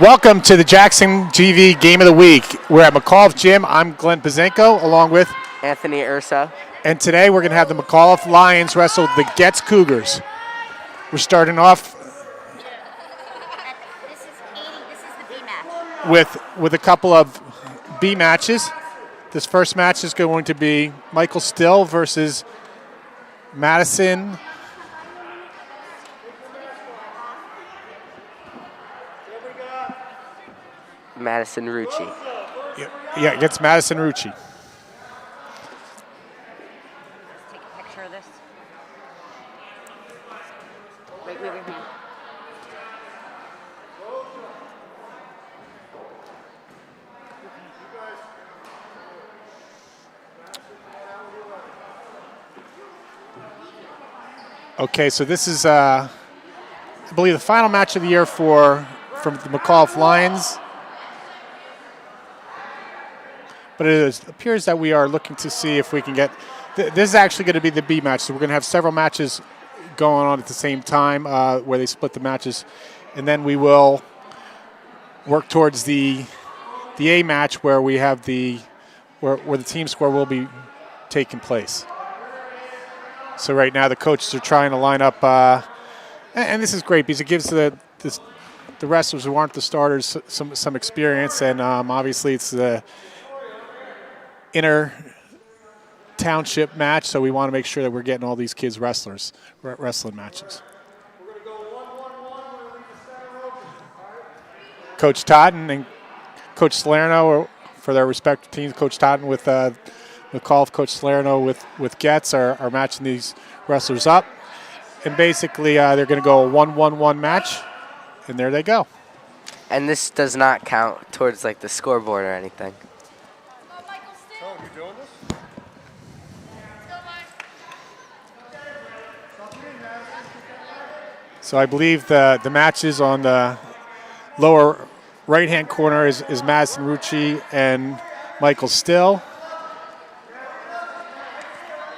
Welcome to the Jackson GV Game of the Week. We're at McAuliffe Gym. I'm Glenn Pazenko along with Anthony Ursa. And today we're going to have the McAuliffe Lions wrestle the Goetz Cougars. We're starting off This is the B match. with a couple of B matches. This first match is going to be Michael Still versus Madison. Madison Rucci. Yeah, against Madison Rucci. Take a picture of this. Wait, your hand. Okay, so this is, I believe, the final match of the year from the McAuliffe Lions. But it appears that we are looking to see if we can get. This is actually going to be the B match, so we're going to have several matches going on at the same time where they split the matches, and then we will work towards the A match where we have where the team score will be taking place. So right now the coaches are trying to line up, and this is great because it gives the wrestlers who aren't the starters some experience, and obviously it's the inner township match, so we want to make sure that we're getting all these kids wrestling matches. Coach Totten and Coach Salerno for their respective teams. Coach Totten with McAuliffe, Coach Salerno with Goetz are matching these wrestlers up, and basically they're going to go a 1-1-1 match, and there they go. And this does not count towards like the scoreboard or anything. So I believe the matches on the lower right-hand corner is Madison Rucci and Michael Still.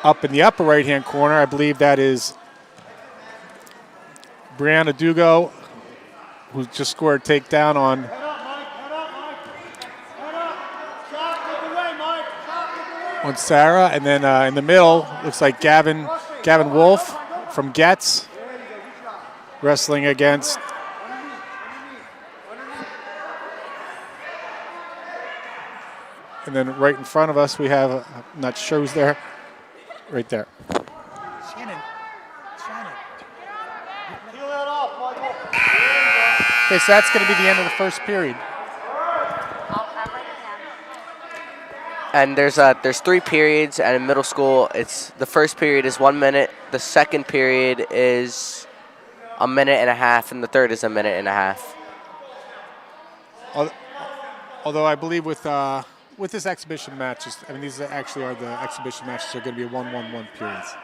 Up in the upper right-hand corner, I believe that is Brianna Dugo, who just scored a takedown on Sarah. And then in the middle, looks like Gavin Wolf from Goetz wrestling against and then right in front of us we have, I'm not sure who's there, right there. Shannon. Okay, so that's going to be the end of the first period. I'll write it down. And there's 3 periods, and in middle school, the first period is 1 minute, the second period is a minute and a half, and the third is a minute and a half. Although I believe with this exhibition matches, I mean these actually are the exhibition matches are going to be 1-1-1 periods.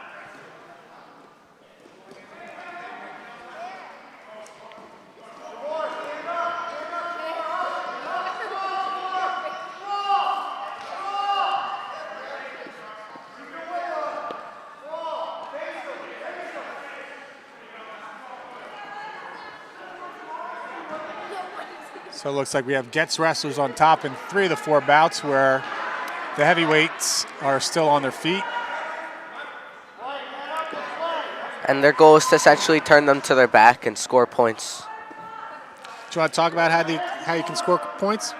So it looks like we have Goetz wrestlers on top in 3 of the 4 bouts where the heavyweights are still on their feet. And their goal is to essentially turn them to their back and score points. Do you want to talk about how you can score points?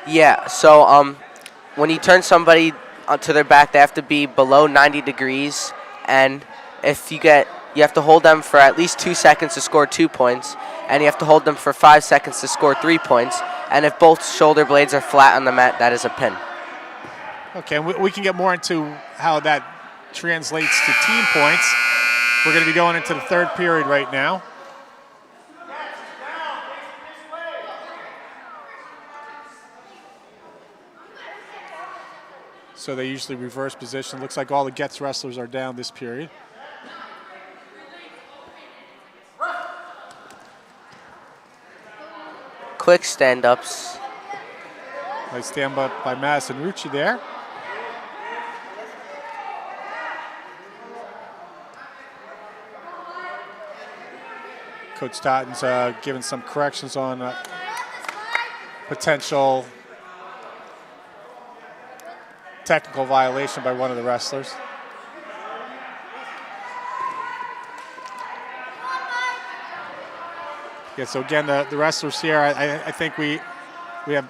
Yeah, so when you turn somebody to their back, they have to be below 90 degrees, and if you have to hold them for at least 2 seconds to score 2 points, and you have to hold them for 5 seconds to score 3 points, and if both shoulder blades are flat on the mat, that is a pin. Okay, and we can get more into how that translates to team points. We're going to be going into the third period right now. So they usually reverse position. Looks like all the Goetz wrestlers are down this period. Quick stand-ups. Nice stand up by Madison Rucci there. Coach Totten's giving some corrections on potential technical violation by one of the wrestlers. Yeah, so again, the wrestlers here, I think we have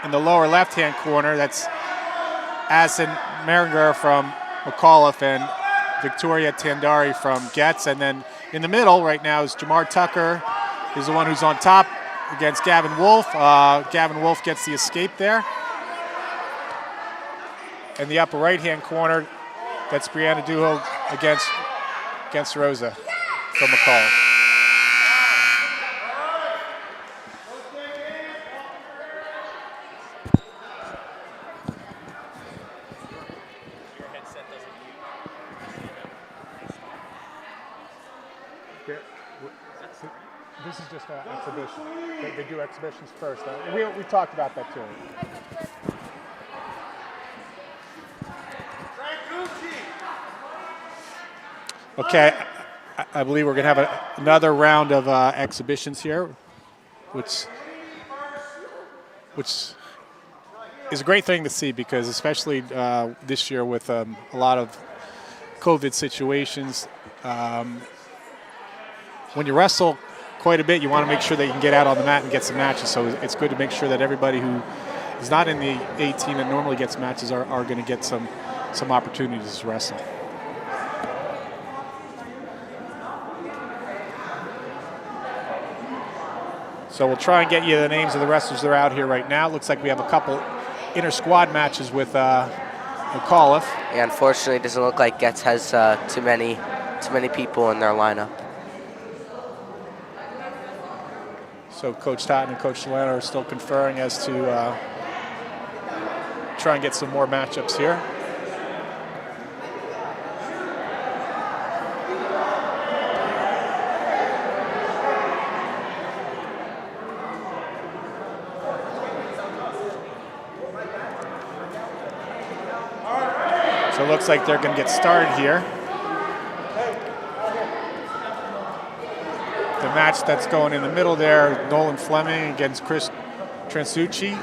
in the lower left-hand corner, that's Asin Maringer from McAuliffe and Victoria Tandari from Goetz. And then in the middle right now is Jamar Tucker, is the one who's on top against Gavin Wolf. Gavin Wolf gets the escape there. In the upper right-hand corner, that's Brianna Duho against Rosa from McAuliffe. This is just an exhibition. They do exhibitions first. We talked about that too. Okay, I believe we're going to have another round of exhibitions here, which is a great thing to see because especially this year with a lot of COVID situations, when you wrestle quite a bit, you want to make sure that you can get out on the mat and get some matches. So it's good to make sure that everybody who is not in the 18 and normally gets matches are going to get some opportunities to wrestle. So we'll try and get you the names of the wrestlers that are out here right now. Looks like we have a couple inter-squad matches with McAuliffe. Yeah, unfortunately, it doesn't look like Goetz has too many people in their lineup. So Coach Totten and Coach Solano are still conferring as to try and get some more matchups here. So it looks like they're going to get started here. The match that's going in the middle there, Nolan Fleming against Chris Transucci,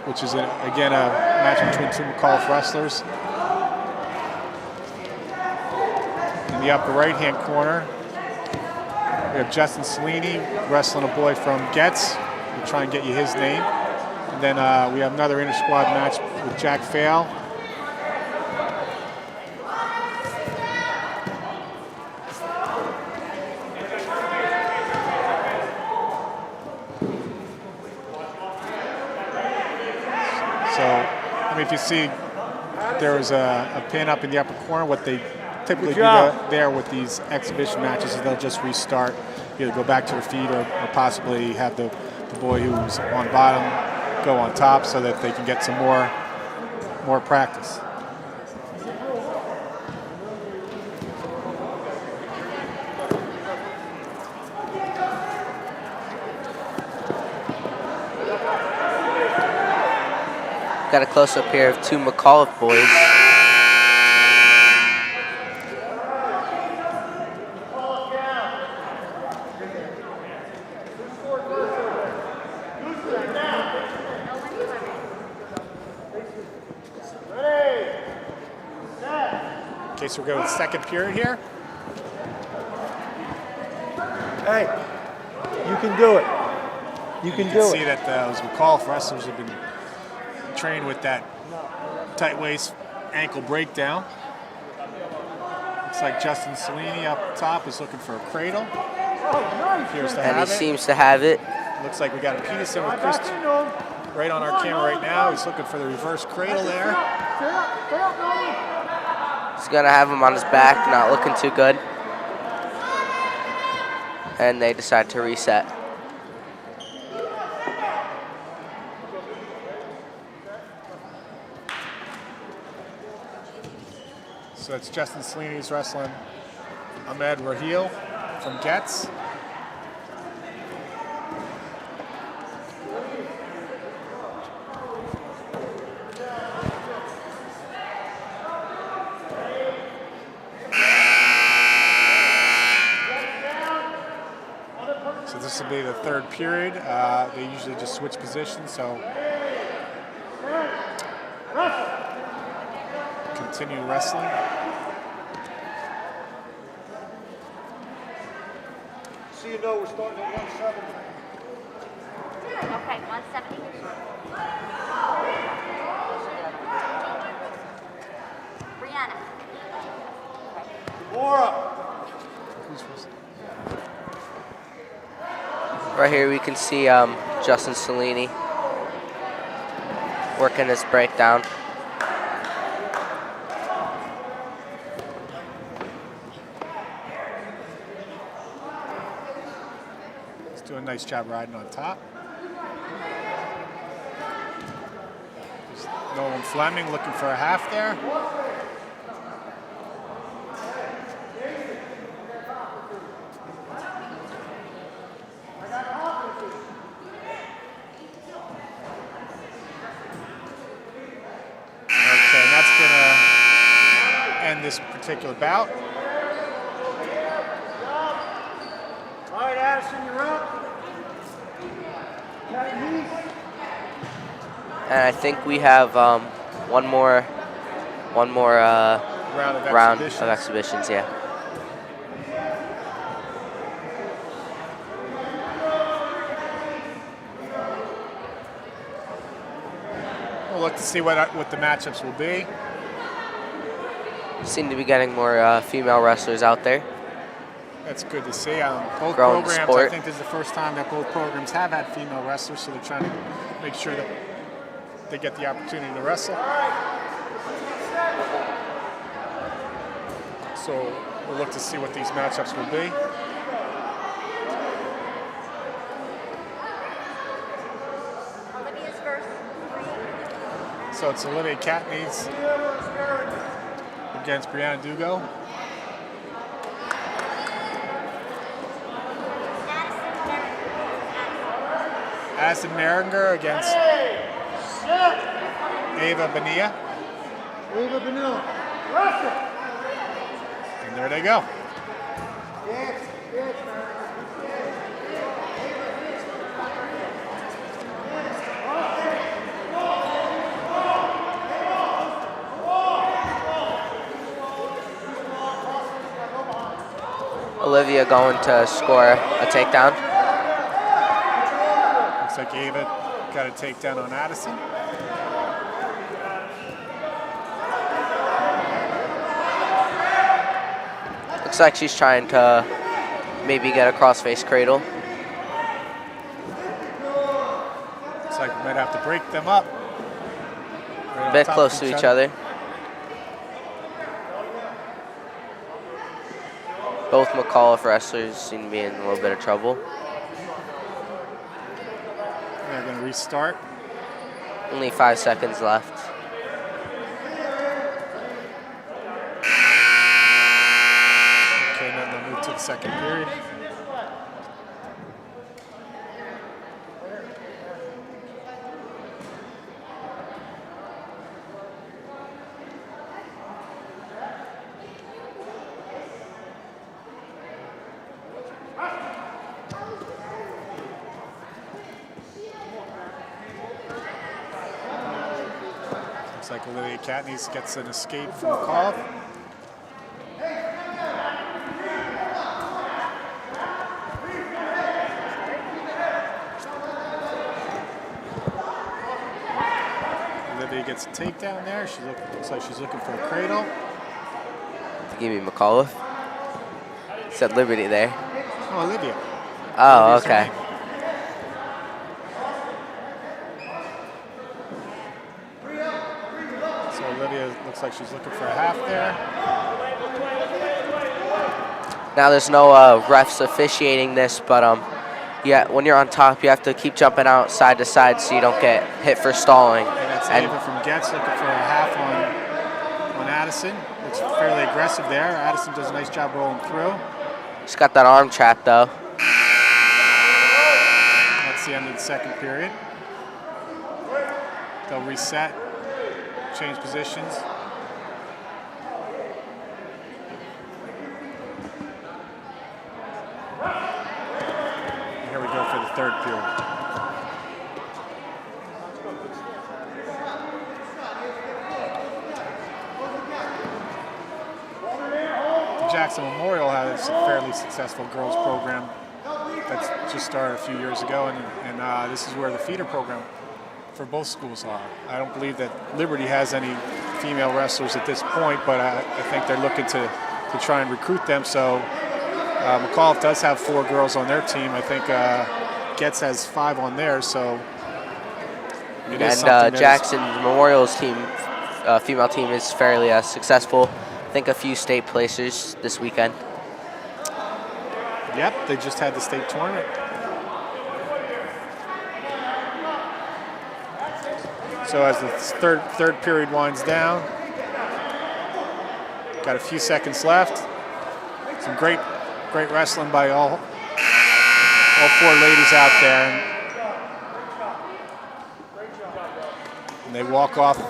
which is, again, a match between two McAuliffe wrestlers. In the upper right-hand corner, we have Justin Cellini wrestling a boy from Goetz. We'll try and get you his name. And then we have another inter-squad match with Jack Fail. If you see, there was a pin up in the upper corner. What they typically do there with these exhibition matches is they'll just restart, either go back to their feet or possibly have the boy who's on bottom go on top so that they can get some more practice. Got a close-up here of two McAuliffe boys. Okay, so we're going to the second period here. Hey, you can do it. You can do it. You can see that those McAuliffe wrestlers have been trained with that tight waist ankle breakdown. Looks like Justin Cellini up top is looking for a cradle. Appears to have And he seems to have it. Looks like we got a Peterson with Chris right on our camera right now. He's looking for the reverse cradle there. He's gonna have him on his back, not looking too good. And they decide to reset. So it's Justin Cellini's wrestling Ahmed Rahil from Goetz. will be the third period. They usually just switch positions, so continue wrestling. So you know we're starting at 170. Okay, 170. Brianna. Laura. Who's first? Right here we can see Justin Cellini working his breakdown. He's doing a nice job riding on top. There's Nolan Fleming looking for a half there. Okay, and that's going to end this particular bout. All right, Addison, you're up. And I think we have one more round of exhibitions. Yeah. We'll look to see what the matchups will be. Seem to be getting more female wrestlers out there. That's good to see. Both Growing the programs, I sport. think this is the first time that both programs have had female wrestlers, so they're trying to make sure that they get the opportunity to wrestle. So we'll look to see what these matchups will be. Olivia's first. So it's Olivia Katniss against Brianna Dugo. Addison Maringer against Ava Bonilla. Ava Vanilla. Russia. And there they go. Yes, yes, Olivia going to score a takedown. Looks like Ava got a takedown on Addison. Looks like she's trying to maybe get a crossface cradle. Looks like we might have to break them up. Right A on bit top close of to each other. Both McAuliffe wrestlers seem to be in a little bit of trouble. They're going to restart. Only 5 seconds left. Okay, then they'll move to the second period. Looks like Olivia Katniss gets an escape from McAuliffe. Olivia gets a takedown there. Looks like she's looking for a cradle. Give me McAuliffe. Said Liberty there. Oh, Olivia. Oh, Olivia's okay. her name. So Olivia looks like she's looking for a half there. Now there's no refs officiating this, but yeah, when you're on top, you have to keep jumping out side to side so you don't get hit for stalling. And that's And Ava from Goetz looking for a half on Addison. Looks fairly aggressive there. Addison does a nice job rolling through. she's got that arm trap though. That's the end of the second period. They'll reset, change positions. Here we go third period. Jackson Memorial has a fairly successful girls program that's just started a few years ago, and this is where the feeder program for both schools are. I don't believe that Liberty has any female wrestlers at this point, but I think they're looking to try and recruit them. So McAuliffe does have 4 girls on their team. I think Goetz has 5 on theirs. So it is something that Jackson Memorial's team, female team, is fairly successful. I think a few state placers this weekend. Yep, they just had the state tournament. So as the third period winds down, got a few seconds left. Some great wrestling by all 4 ladies out there, and they walk off with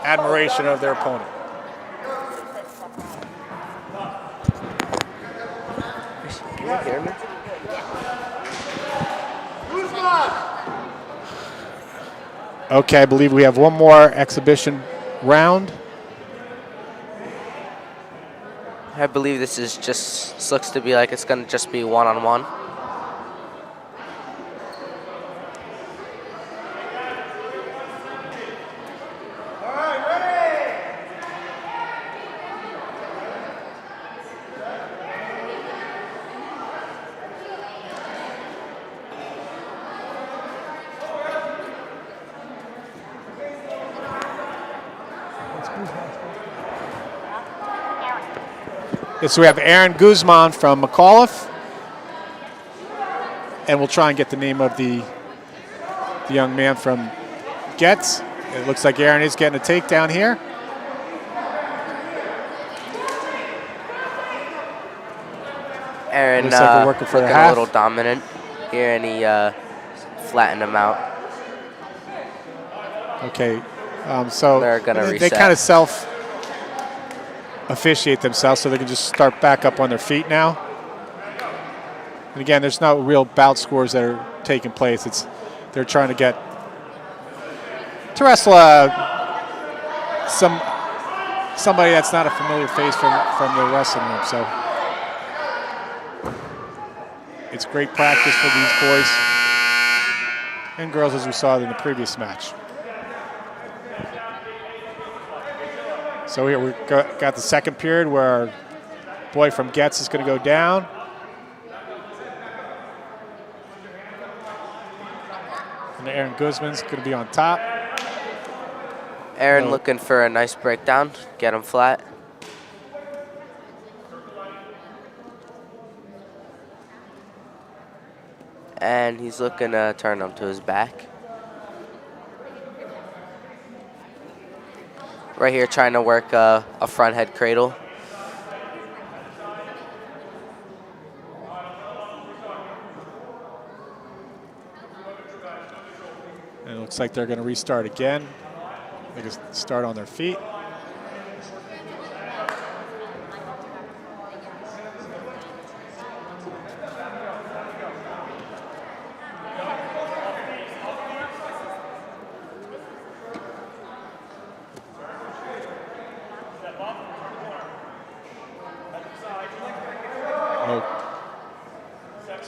admiration of their opponent. Can you hear me? Okay, I believe we have one more exhibition round. I believe this looks to be like it's going to just be one-on-one. Aaron. So we have Aaron Guzman from McAuliffe, and we'll try and get the name of the young man from Goetz. It looks like Aaron is getting a takedown here. Aaron Looks like we're working for looking a half. little dominant here, and he flattened him out. Okay, so They're gonna they reset. kind of self-officiate themselves, so they can just start back up on their feet now. And again, there's no real bout scores that are taking place. They're trying to wrestle somebody that's not a familiar face from the wrestling room. So it's great practice for these boys and girls, as we saw in the previous match. So here we've got the second period where our boy from Goetz is going to go down. And Aaron Guzman's going to be on top. Aaron looking for a nice breakdown, get him flat. And he's looking to turn him to his back. Right here, trying to work a front head cradle. And it looks like they're going to restart again. They can start on their feet.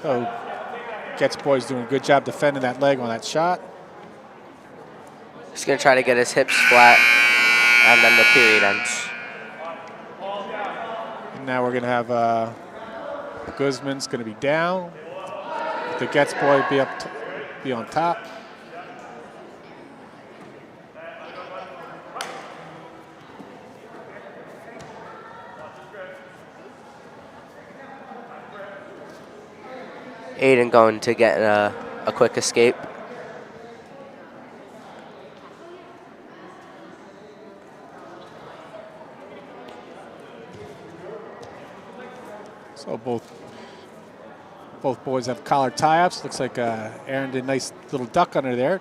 So Goetz boy's doing a good job defending that leg on that shot. He's going to try to get his hips flat, and then the period ends. And now we're going to have Guzman's going to be down. The Goetz boy be on top. Aiden going to get a quick escape. So both boys have collar tie-ups. Looks like Aaron did a nice little duck under there.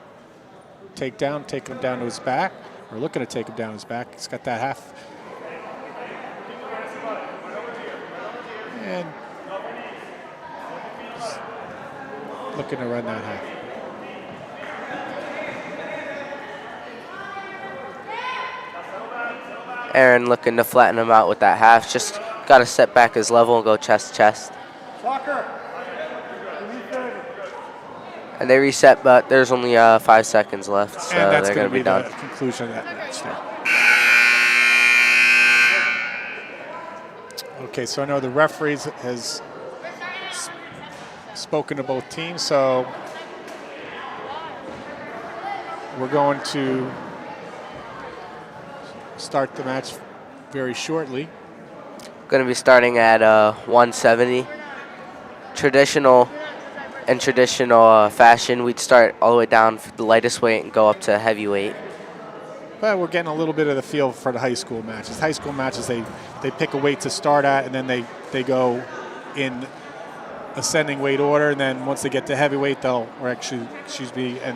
Taking him down to his back, or looking to take him down to his back. He's got that half. And looking to run that half. Aaron looking to flatten him out with that half. Just got to set back his level and go chest to chest. And they reset, but there's only 5 seconds left, so and that's they're going to be the done. conclusion of that match there. Okay, so I know the referees has spoken to both teams, so we're going to start the match very shortly. Going to be starting at 170. In traditional fashion, we'd start all the way down for the lightest weight and go up to heavyweight. But we're getting a little bit of the feel for the high school matches. High school matches, they pick a weight to start at, and then they go in ascending weight order, and then once they get to heavyweight, and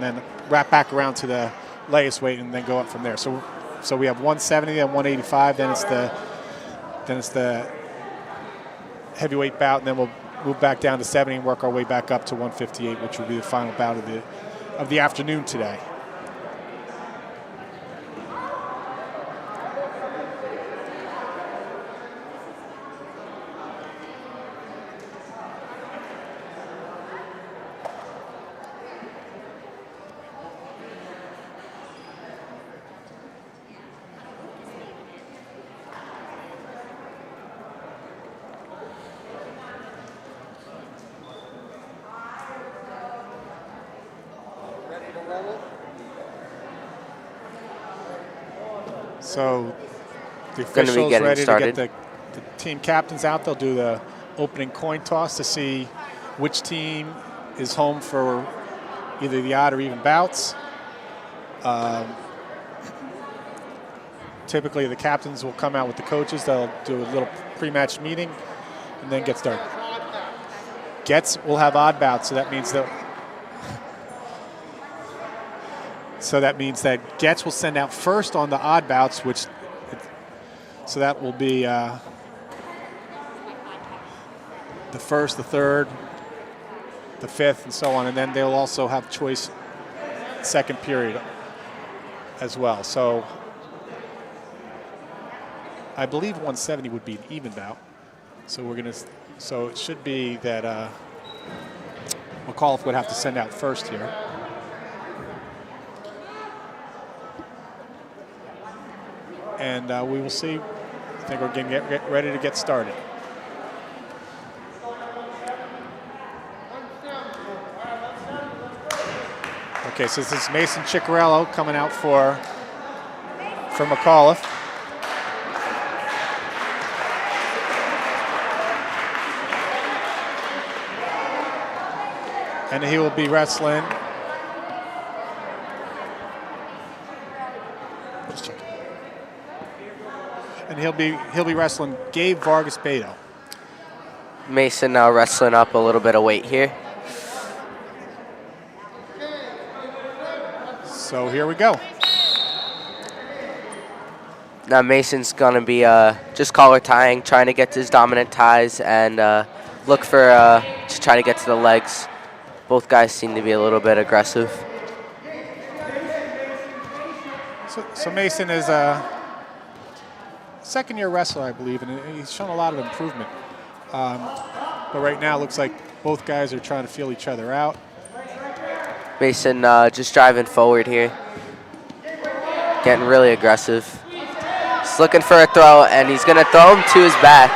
then wrap back around to the lightest weight, and then go up from there. So we have 170 and 185. Then it's the heavyweight bout, and then we'll move back down to 70 and work our way back up to 158, which will be the final bout of the afternoon today. So the officials ready to get the team captains out. They'll do the opening coin toss to see which team is home for either the odd or even bouts. Typically, the captains will come out with the coaches. They'll do a little pre-match meeting and then get started. Goetz will have odd bouts, so that means that Goetz will send out first on the odd bouts, so that will be the first, the third, the fifth, and so on. And then they'll also have choice second period as well. So I believe 170 would be an even bout. So it should be that McAuliffe would have to send out first here. And we will see. I think we're going to get ready to get started. Okay, so this is Mason Ciccarello coming out for McAuliffe. And he will be wrestling. Just checking. And he'll be wrestling Gabe Vargas Beto. Mason now wrestling up a little bit of weight here. So here we go. Now Mason's gonna be just collar tying, trying to get to his dominant ties and look for to try to get to the legs. Both guys seem to be a little bit aggressive. So Mason is a second-year wrestler, I believe, and he's shown a lot of improvement. But right now, it looks like both guys are trying to feel each other out. Mason just driving forward here, getting really aggressive. He's looking for a throw, and he's going to throw him to his back.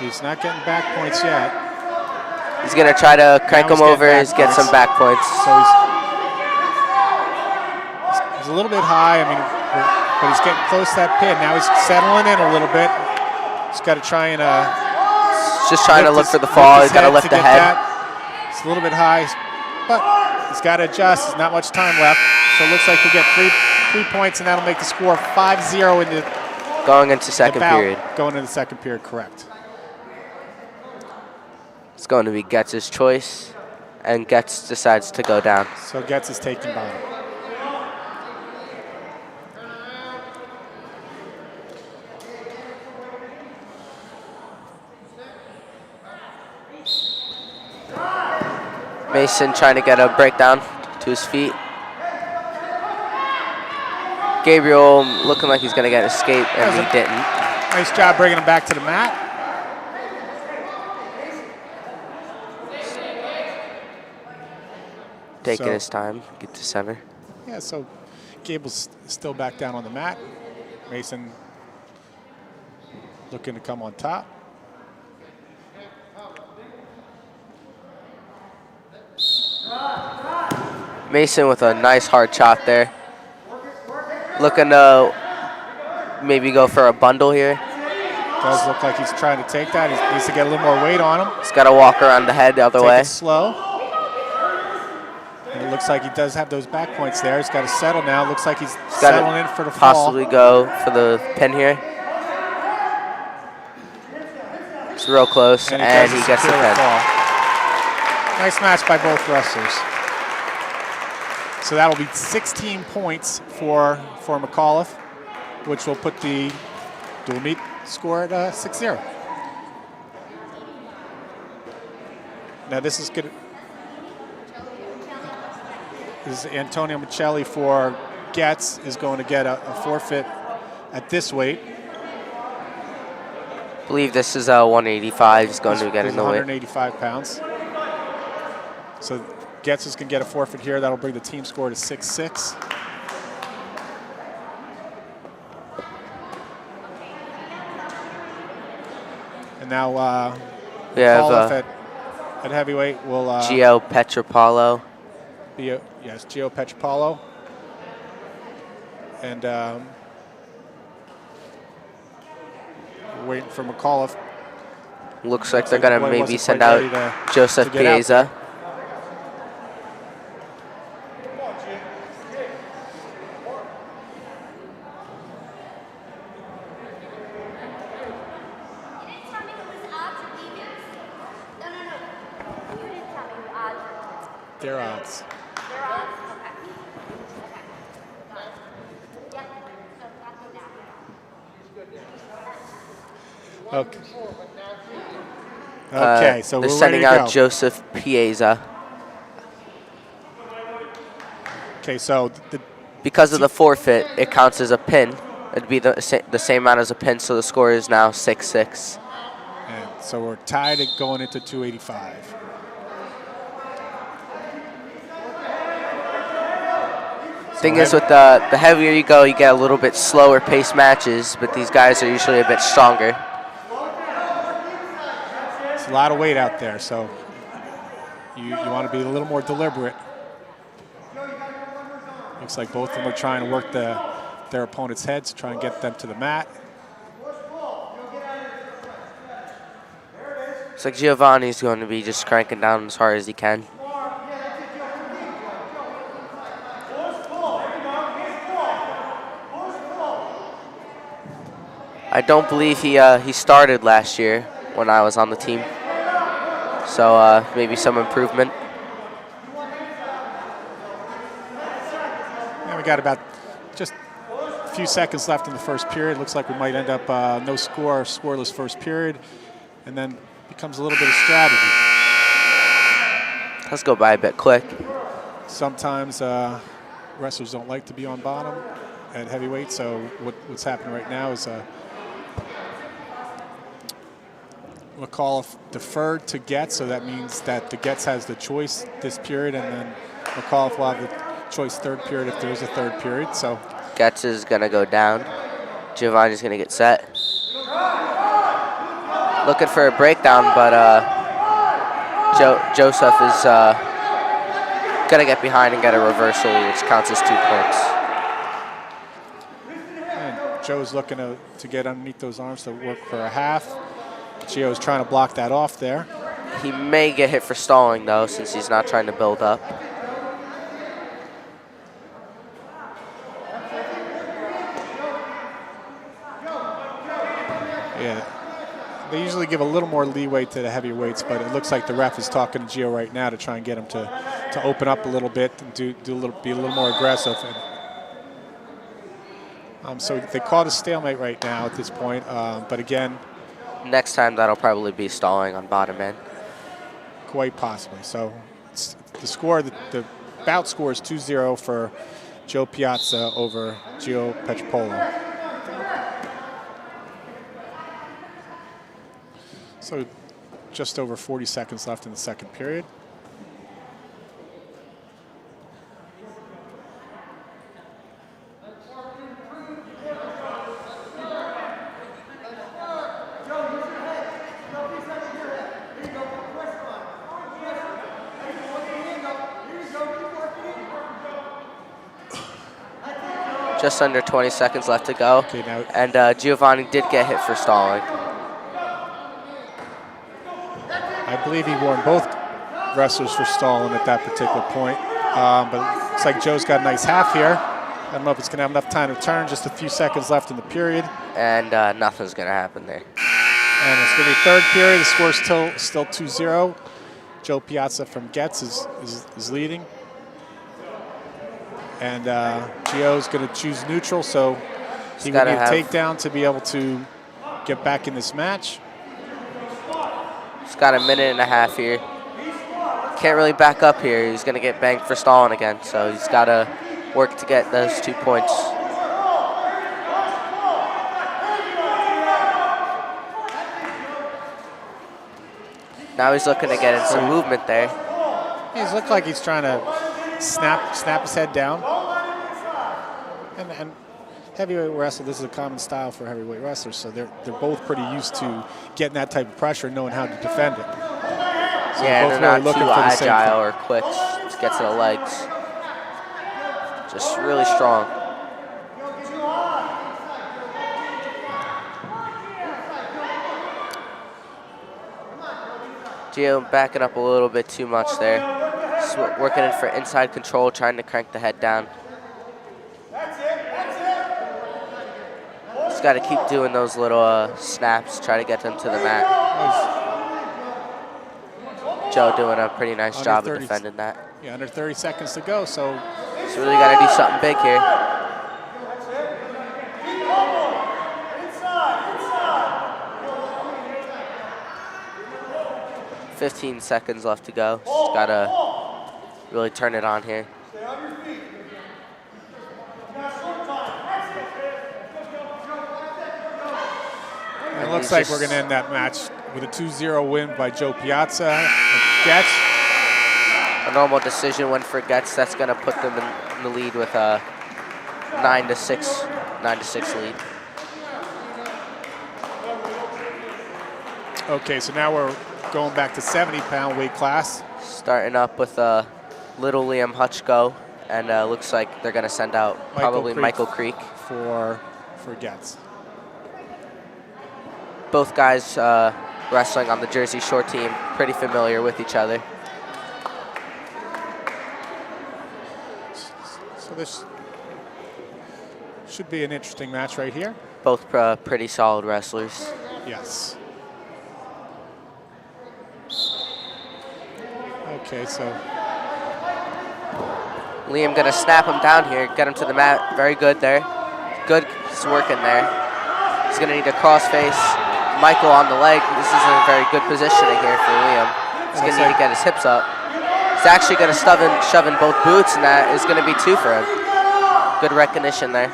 He's not getting back points yet. He's going to try to crank him over and get some back points. So he's a little bit high, but he's getting close to that pin. Now he's settling in a little bit. He's got to try and just trying to look for the fall. He's got to lift the head. It's a little bit high, but he's got to adjust. There's not much time left. So it looks like he'll get three points, and that'll make the score 5-0 going into second period. Going into the second period, correct. It's going to be Goetz's choice, and Goetz decides to go down. So Goetz is taking bottom. Mason trying to get a breakdown to his feet. Gabriel looking like he's going to get an escape, and he didn't. Nice job bringing him back to the mat. Taking his time, get to center. Yeah, so Gable's still back down on the mat. Mason looking to come on top. Mason with a nice hard chop there. Looking to maybe go for a bundle here. Does look like he's trying to take that. He needs to get a little more weight on him. He's got to walk around the head the other way. Take it slow. And it looks like he does have those back points there. He's got to settle now. Looks like he's settling in for the fall. Possibly go for the pin here. It's real close, and he gets the pin. Nice match by both wrestlers. So that'll be 16 points for McAuliffe, which will put the dual meet score at 6-0. Now this is good. This is Antonio Michelli for Goetz is going to get a forfeit at this weight. I believe this is 185. He's going to get in the weight. 185 pounds. So Goetz is going to get a forfeit here. That'll bring the team score to 6-6. And now we have at heavyweight will Gio Petropaulo. Yes, Gio Petropaulo. And waiting for McAuliffe. Looks like they're going to maybe send out Joseph Piazza. Their odds. Their odds? Okay. Okay, so they're we're sending ready to out go. Joseph Piazza. Okay, so because of the forfeit, it counts as a pin. It'd be the same amount as a pin, so the score is now 6-6. And so we're tied at going into 285. Thing is, with the heavier you go, you get a little bit slower paced matches, but these guys are usually a bit stronger. It's a lot of weight out there, so you want to be a little more deliberate. Looks like both of them are trying to work their opponent's heads, try and get them to the mat. Looks like Giovanni's going to be just cranking down as hard as he can. I don't believe he started last year when I was on the team, so maybe some improvement. Yeah, we got about just a few seconds left in the first period. Looks like we might end up no score, scoreless first period, and then becomes a little bit of strategy. Let's go by a bit quick. Sometimes wrestlers don't like to be on bottom at heavyweight, so what's happening right now is McAuliffe deferred to Goetz, so that means that the Goetz has the choice this period, and then McAuliffe will have the choice third period if there is a third period. So Goetz is going to go down. Giovanni's going to get set. Looking for a breakdown, but Joseph is going to get behind and get a reversal, which counts as 2 points. And Joe's looking to get underneath those arms to work for a half. Gio's trying to block that off there. He may get hit for stalling, though, since he's not trying to build up. Yeah, they usually give a little more leeway to the heavyweights, but it looks like the ref is talking to Gio right now to try and get him to open up a little bit and be a little more aggressive. And, so they call it a stalemate right now at this point, but again, next time that'll probably be stalling on bottom end. quite possibly. So the score, the bout score is 2-0 for Joe Piazza over Gio Petropolo. So just over 40 seconds left in the second period. Just under 20 seconds left to go. Okay, now And Giovanni did get hit for stalling. I believe he warned both wrestlers for stalling at that particular point. But it looks like Joe's got a nice half here. I don't know if it's going to have enough time to turn. Just a few seconds left in the period. And nothing's going to happen there. And it's going to be third period. The score's still 2-0. Joe Piazza from Goetz is leading. And Gio's going to choose neutral, so he would need a takedown to be able to get back in this match. He's got a minute and a half here. Can't really back up here. He's going to get banged for stalling again, so he's got to work to get those 2 points. Now he's looking to get in some movement there. He's looked like he's trying to snap his head down. And heavyweight wrestle, this is a common style for heavyweight wrestlers, so they're both pretty used to getting that type of pressure and knowing how to defend it. So yeah, they're not really too agile or quick to get to the legs. Just really strong. Gio backing up a little bit too much there. Just working in for inside control, trying to crank the head down. Just got to keep doing those little snaps, try to get them to the mat. Joe doing a pretty nice job of defending that. Yeah, under 30 seconds to go, so he's really got to do something big here. 15 seconds left to go. Just got to really turn it on here. It looks like we're going to end that match with a 2-0 win by Joe Piazza. Goetz. A normal decision win for Goetz. That's going to put them in the lead with a 9-6 lead. Okay, so now we're going back to 70-pound weight class. Starting up with little Liam Hutchko, and looks like they're going to send out probably Michael Creek for Goetz. Both guys wrestling on the Jersey Shore team, pretty familiar with each other. So this should be an interesting match right here. Both pretty solid wrestlers. Yes. Okay, so Liam gonna snap him down here, get him to the mat. Very good there. Good working there. He's gonna need a crossface. Michael on the leg. This is a very good positioning here for Liam. He's gonna need to get his hips up. He's actually gonna shove in both boots, and that is gonna be 2 for him. Good recognition there.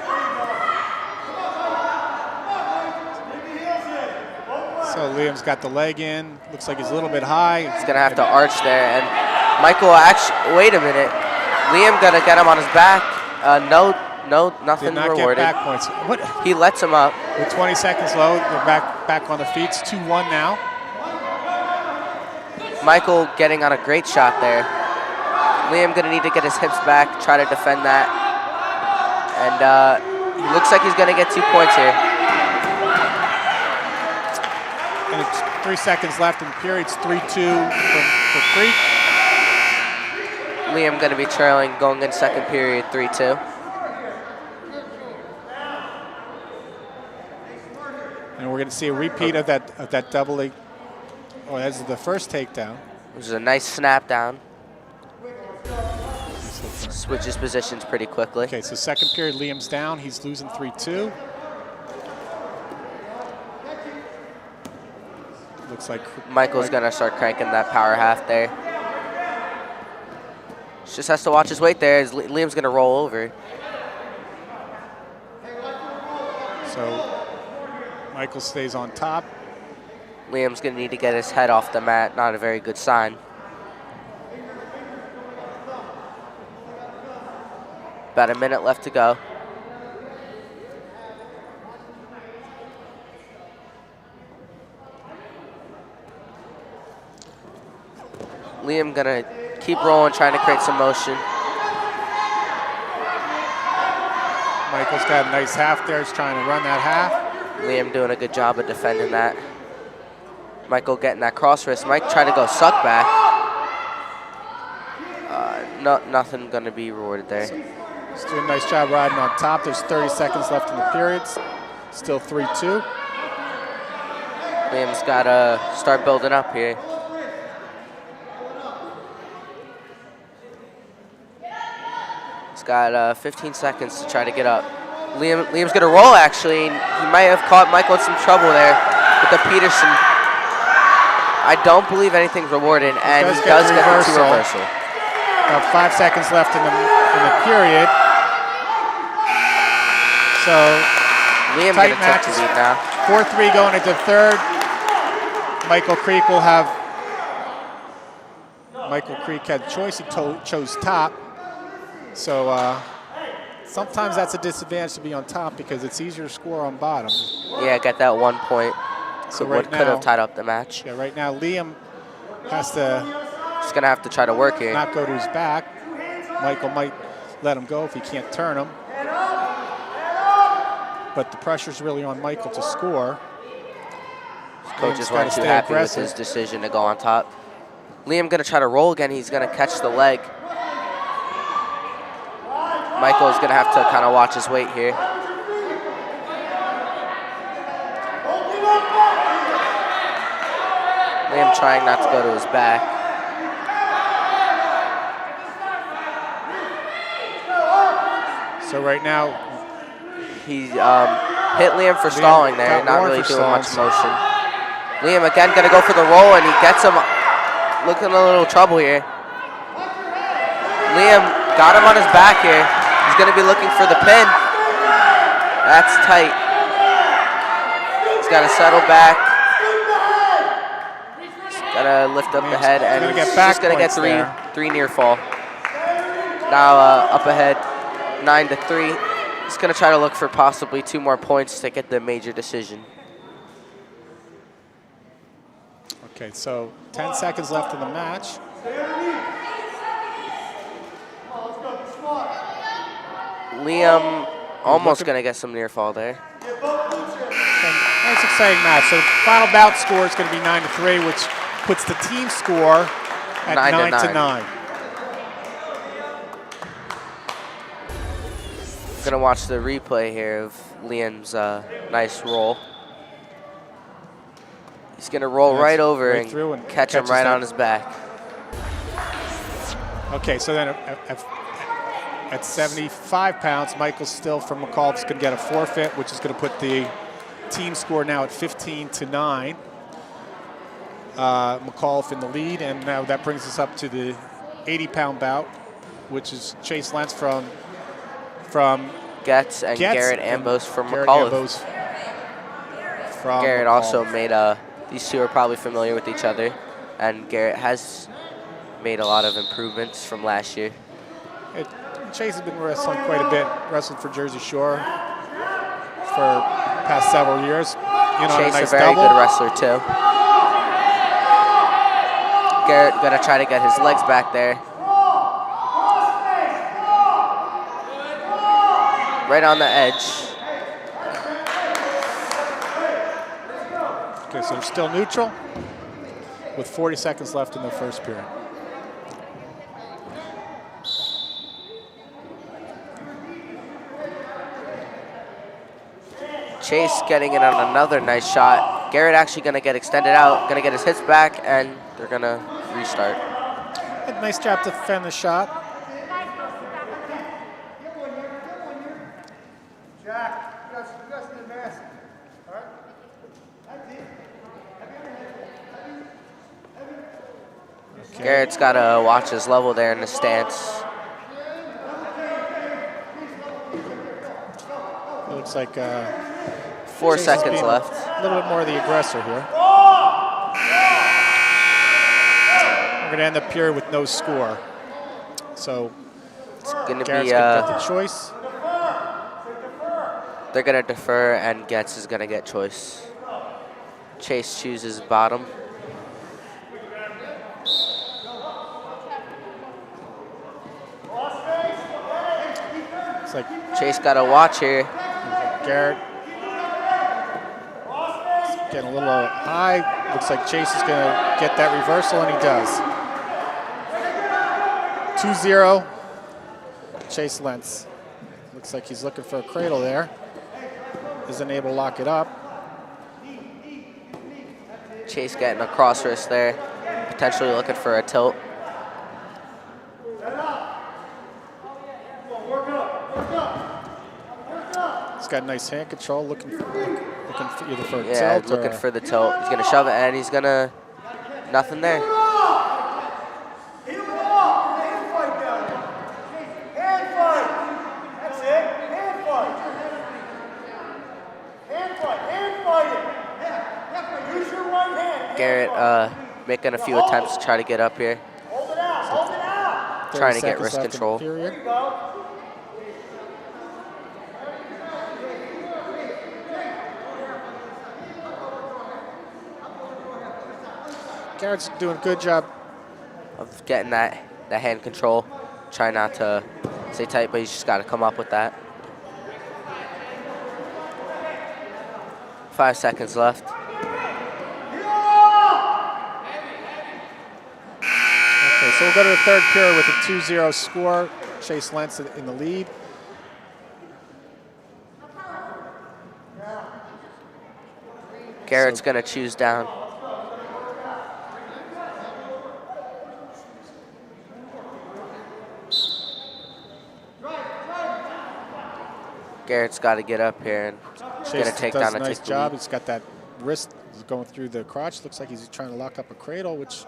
So Liam's got the leg in. Looks like he's a little bit high. He's gonna have to arch there, and Michael actually. Wait a minute. Liam gonna get him on his back. No, nothing Did not rewarded. Get back points. What? He lets him up. With 20 seconds low, they're back on the feet. It's 2-1 now. Michael getting on a great shot there. Liam gonna need to get his hips back, try to defend that, and he looks like he's gonna get 2 points here. And it's 3 seconds left in the period. It's 3-2 for Creek. Liam gonna be trailing going in second period, 3-2. And we're going to see a repeat of that double leg. Oh, that's the first takedown. Which is a nice snap down. Switches positions pretty quickly. Okay, so second period, Liam's down. He's losing 3-2. Looks like Michael's gonna start cranking that power half there. Just has to watch his weight there as Liam's going to roll over. So Michael stays on top. Liam's going to need to get his head off the mat. Not a very good sign. About a minute left to go. Liam gonna keep rolling, trying to create some motion. Michael's got a nice half there. He's trying to run that half. Liam doing a good job of defending that. Michael getting that cross wrist. Mike trying to go suck back. Nothing gonna be rewarded there. He's doing a nice job riding on top. There's 30 seconds left in the periods. Still 3-2. Liam's gotta start building up here. He's got 15 seconds to try to get up. Liam's gonna roll actually. He might have caught Michael in some trouble there with the Peterson. I don't believe anything's rewarded, and he does get the reversal. About 5 seconds left in the period. So Liam tight gonna take the lead now. 4-3 going into third. Michael Creek will have. Michael Creek had a choice. He chose top. So sometimes that's a disadvantage to be on top because it's easier to score on bottom. Yeah, get that 1 point. So what could have tied up the match. Yeah, right now Liam has to. He's gonna have to try to work here. Not go to his back. Michael might let him go if he can't turn him. But the pressure's really on Michael to score. His coaches weren't too happy with his decision to go on top. Liam gonna try to roll again. He's gonna catch the leg. Michael is gonna have to kind of watch his weight here. Liam trying not to go to his back. So right now, he hit Liam for stalling there, not really doing much motion. Liam again gonna go for the roll, and he gets him looking in a little trouble here. Liam got him on his back here. He's gonna be looking for the pin. That's tight. He's gotta settle back. He's gotta lift up the head, and he's just gonna get three near fall. Now up ahead, 9-3. He's gonna try to look for possibly 2 more points to get the major decision. Okay, so 10 seconds left in the match. Liam almost gonna get some near fall there. Nice exciting match. So final bout score is gonna be 9-3, which puts the team score at 9-9. Gonna watch the replay here of Liam's nice roll. He's gonna roll right over and catch him right on his back. Okay, so then at 75 pounds, Michael Still from McAuliffe is gonna get a forfeit, which is gonna put the team score now at 15-9. McAuliffe in the lead, and now that brings us up to the 80-pound bout, which is Chase Lentz from Goetz and Garrett Ambos from McAuliffe. Garrett also made these two are probably familiar with each other, and Garrett has made a lot of improvements from last year. Chase has been wrestling quite a bit, wrestled for Jersey Shore for past several years. Chase a very good wrestler too. Garrett gonna try to get his legs back there. Right on the edge. Okay, so they're still neutral with 40 seconds left in the first period. Chase getting in on another nice shot. Garrett actually gonna get extended out, gonna get his hits back, and they're gonna restart. Nice job to defend the shot. Garrett's got to watch his level there in the stance. It looks like 4 Chase is seconds being left. A little bit more of the aggressor here. We're going to end the period with no score. So It's going to Garrett's be, going to get the choice. they're going to defer, and Goetz is going to get choice. Chase chooses bottom. It's like Chase got to watch here. Garrett is getting a little high. Looks like Chase is going to get that reversal, and he does. 2-0, Chase Lentz. Looks like he's looking for a cradle there. Isn't able to lock it up. Chase getting a cross wrist there, potentially looking for a tilt. He's got nice hand control, looking for either for a Yeah, tilt looking or for the tilt. He's going to shove it, and he's going to, nothing there. Garrett making a few attempts to try to get up here. Trying to get 30 wrist seconds left in the control. period. Garrett's doing a good job. Of getting that hand control. Try not to stay tight, but he's just got to come up with that. 5 seconds left. Okay, so we'll go to the third period with a 2-0 score. Chase Lentz in the lead. Garrett's going to choose down. Garrett's got to get up here and Chase get a takedown does a and nice take the job. lead. He's got that wrist going through the crotch. Looks like he's trying to lock up a cradle, which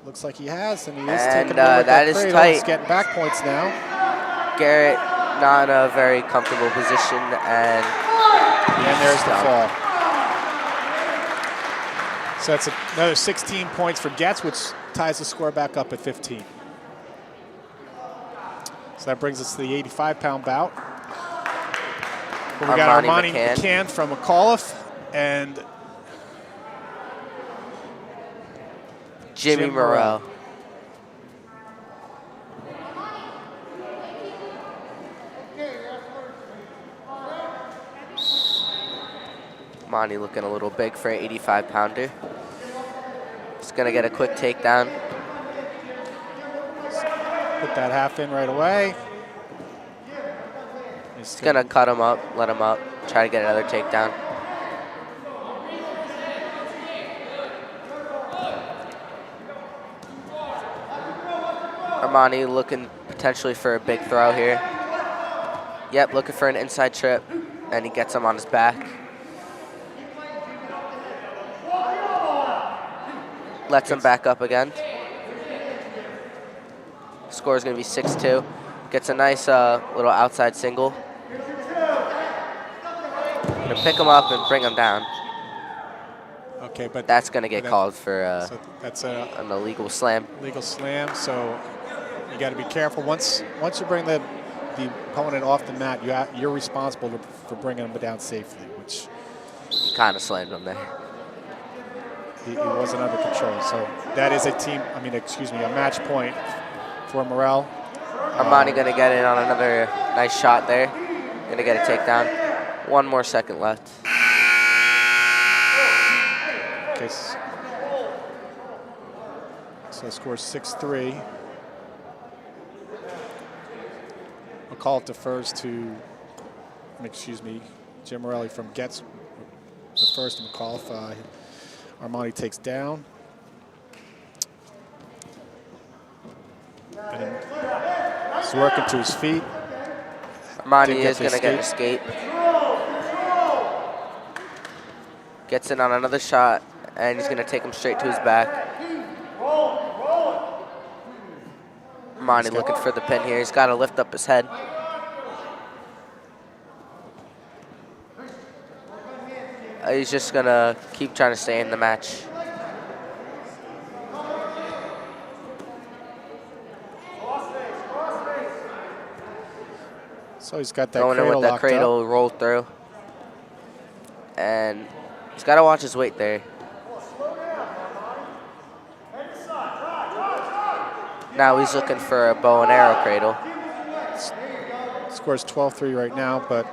looks like he has, and he is And, taking a look at that is cradle. tight. He's getting back points now. Garrett not in a very comfortable position, and there's the down. fall. So that's another 16 points for Goetz, which ties the score back up at 15. So that brings us to the 85-pound bout. We got Armani McCann from McAuliffe and Jimmy Morrell. Monty looking a little big for an 85-pounder. He's going to get a quick takedown. put that half in right away. He's going to cut him up, let him up, try to get another takedown. Armani looking potentially for a big throw here. Yep, looking for an inside trip, and he gets him on his back. Lets him back up again. Score is going to be 6-2. Gets a nice little outside single. Going to pick him up and bring him down. Okay, but that's going to get called for so that's an illegal slam. Illegal slam. So you got to be careful. Once you bring the opponent off the mat, you're responsible for bringing him down safely, which he kind of slammed him there. He wasn't under control. So that is a match point for Morrell. Armani going to get in on another nice shot there. Going to get a takedown. 1 more second left. Okay. So the score is 6-3. McCall defers to, Jim Morelli from Goetz defers to McAuliffe. Armani takes down. And he's working to his feet. Armani is going to get an escape. Gets in on another shot, and he's going to take him straight to his back. Armani looking for the pin here. He's got to lift up his head. He's just going to keep trying to stay in the match. So he's got that Going in cradle with that locked cradle up. roll through. And he's got to watch his weight there. Now he's looking for a bow and arrow cradle. Scores 12-3 right now, but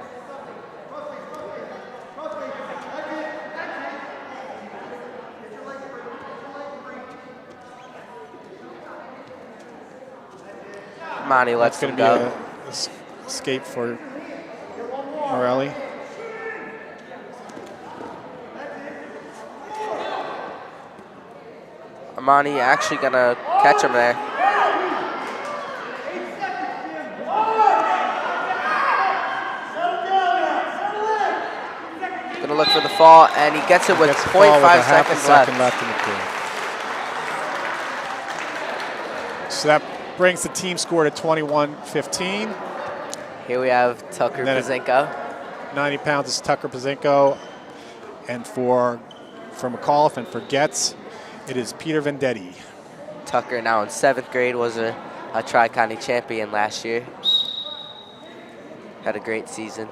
Monty lets that's him going to go. be a escape for Morelli. Armani actually going to catch him there. Going to look for the fall, and he gets it with Gets the fall 0.5 with a half a seconds second left. left in the period. So that brings the team score to 21-15. Here we have Tucker And then Pazinko. 90 pounds is Tucker Pazinko. And for McAuliffe and for Goetz, it is Peter Vendetti. Tucker now in 7th grade, was a Tri-County champion last year. Had a great season.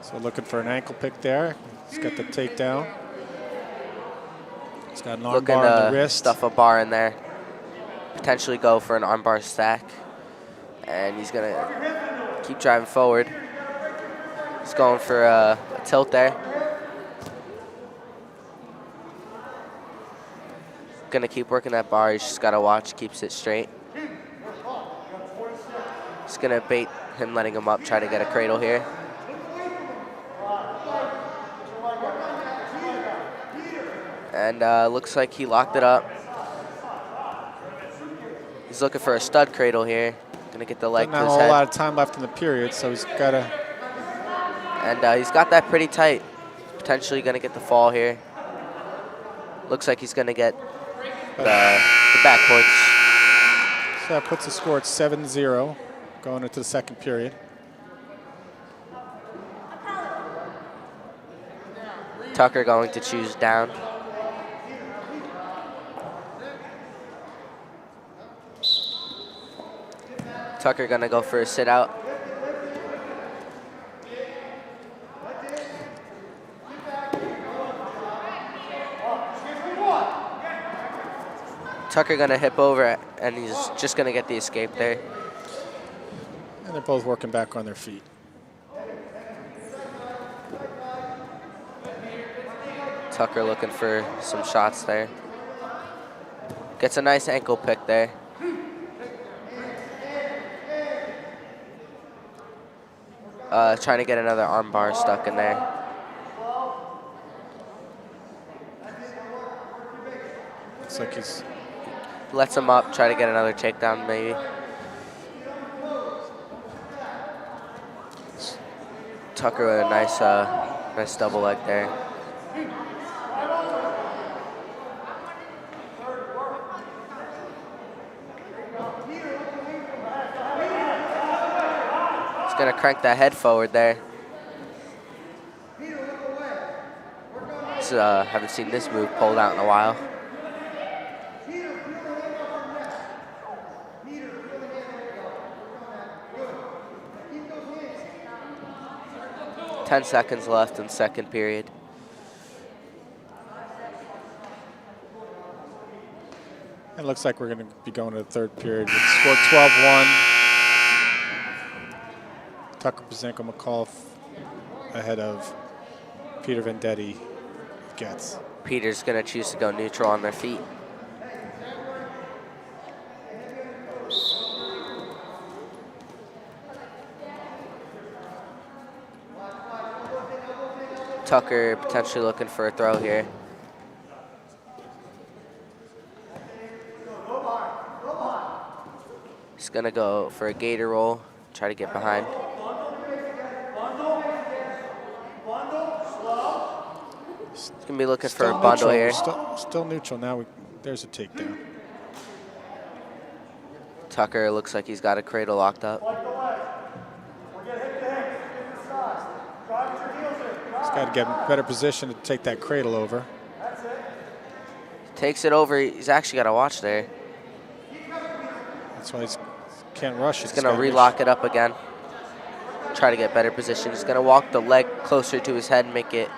So looking for an ankle pick there. He's got the takedown. He's got an arm Looking bar on the to wrist. stuff a bar in there. Potentially go for an armbar stack. And he's going to keep driving forward. He's going for a tilt there. Going to keep working that bar. He's just got to watch, keeps it straight. He's going to bait him, letting him up, try to get a cradle here. And looks like he locked it up. He's looking for a stud cradle here. Gonna get the leg to Not his a whole head. lot of time left in the period, so he's got to. And he's got that pretty tight. Potentially gonna get the fall here. Looks like he's gonna get the backwards. So that puts the score at 7-0 going into the second period. Tucker going to choose down. Tucker gonna go for a sit out. Tucker gonna hip over, and he's just gonna get the escape there. And they're both working back on their feet. Tucker looking for some shots there. Gets a nice ankle pick there. Trying to get another arm bar stuck in there. Looks like he's Lets him up, try to get another takedown maybe. Tucker with a nice double leg there. He's gonna crank that head forward there. Haven't seen this move pulled out in a while. Ten seconds left in second period. It looks like we're going to be going to the third period with score 12-1. Tucker Pazinko McAuliffe ahead of Peter Vendetti Goetz. Peter's gonna choose to go neutral on their feet. Tucker potentially looking for a throw here. He's gonna go for a gator roll, try to get behind. going to be looking for Still a bundle neutral. here. Still neutral. Now there's a takedown. Tucker looks like he's got a cradle locked up. He's got to get in better position to take that cradle over. Takes it over. He's actually got a watch there. That's why he can't rush it. He's going to relock it up again. Try to get better position. He's going to walk the leg closer to his head and make it